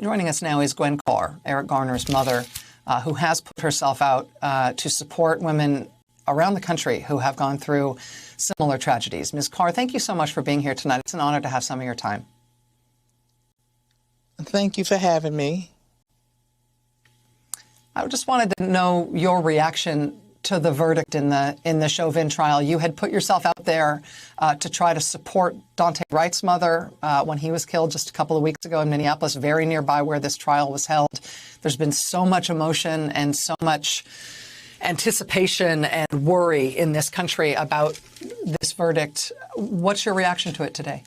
Joining us now is Gwen Carr, Eric Garner's mother, who has put herself out to support women around the country who have gone through similar tragedies. Ms. Carr, thank you so much for being here tonight. It's an honor to have some of your time. Thank you for having me. I just wanted to know your reaction to the verdict in the Chauvin trial. You had put yourself out there to try to support Daunte Wright's mother when he was killed just a couple of weeks ago in Minneapolis, very nearby where this trial was held. There's been so much emotion and so much anticipation and worry in this country about this verdict. What's your reaction to it today?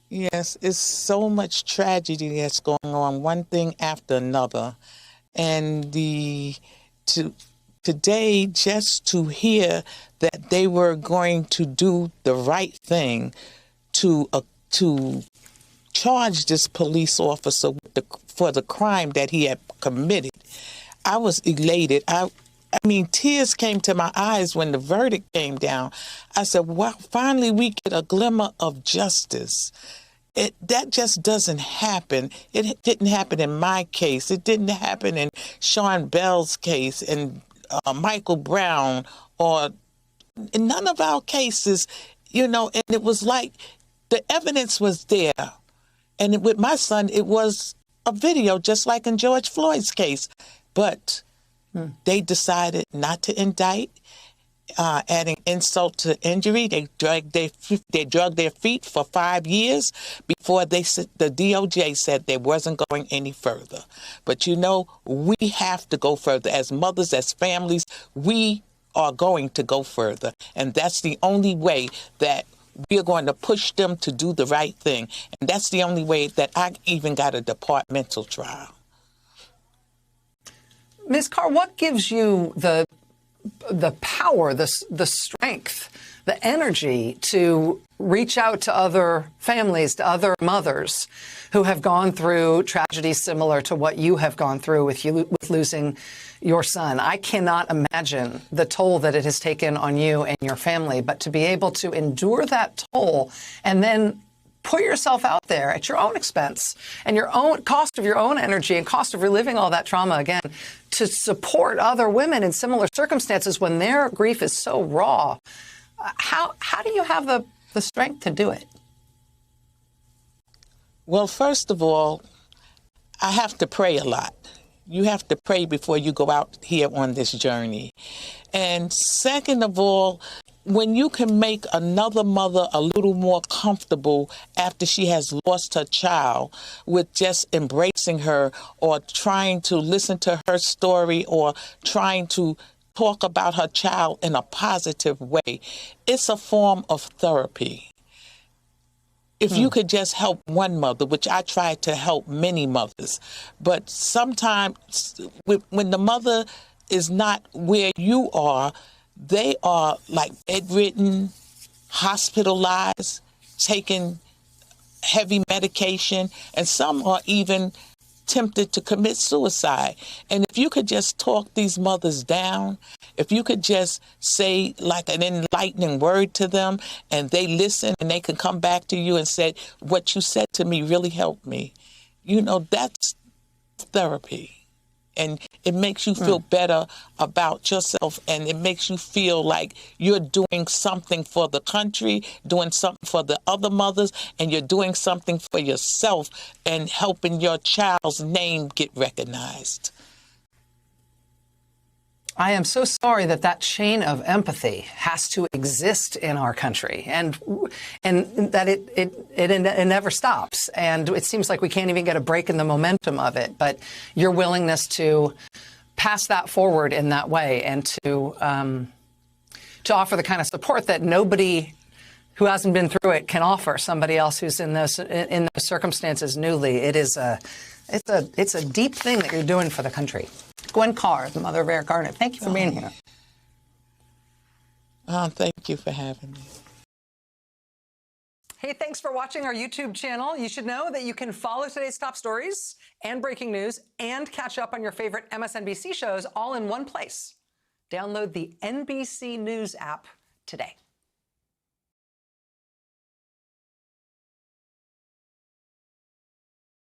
Yes, it's so much tragedy that's going on, one thing after another. And today, just to hear that they were going to do the right thing to charge this police officer for the crime that he had committed, I was elated. I mean, tears came to my eyes when the verdict came down. I said, wow, finally we get a glimmer of justice. That just doesn't happen. It didn't happen in my case. It didn't happen in Sean Bell's case and Michael Brown, or in none of our cases, and it was like the evidence was there. And with my son, it was a video, just like in George Floyd's case. But they decided not to indict, adding insult to injury. They dragged their feet for 5 years before the DOJ said they wasn't going any further. But we have to go further. As mothers, as families, we are going to go further. And that's the only way that we're going to push them to do the right thing. And that's the only way that I even got a departmental trial. Ms. Carr, what gives you the power, the strength, the energy to reach out to other families, to other mothers who have gone through tragedies similar to what you have gone through with losing your son? I cannot imagine the toll that it has taken on you and your family, but to be able to endure that toll and then put yourself out there at your own expense and your own cost of your own energy and cost of reliving all that trauma again to support other women in similar circumstances when their grief is so raw. How do you have the strength to do it? Well, first of all, I have to pray a lot. You have to pray before you go out here on this journey. And second of all, when you can make another mother a little more comfortable after she has lost her child with just embracing her or trying to listen to her story or trying to talk about her child in a positive way, it's a form of therapy. If you could just help one mother, which I try to help many mothers, but sometimes when the mother is not where you are, they are like bedridden, hospitalized, taking heavy medication, and some are even tempted to commit suicide. And if you could just talk these mothers down, if you could just say like an enlightening word to them and they listen and they can come back to you and say, what you said to me really helped me. That's therapy. And it makes you feel better about yourself, and it makes you feel like you're doing something for the country, doing something for the other mothers, and you're doing something for yourself and helping your child's name get recognized. I am so sorry that chain of empathy has to exist in our country and that it never stops. And it seems like we can't even get a break in the momentum of it. But your willingness to pass that forward in that way and to offer the kind of support that nobody who hasn't been through it can offer somebody else who's in those circumstances newly. It's a deep thing that you're doing for the country. Gwen Carr, the mother of Eric Garner, thank you for being here. Thank you for having me. Hey, thanks for watching our YouTube channel. You should know that you can follow today's top stories and breaking news and catch up on your favorite MSNBC shows all in one place. Download the NBC News app today.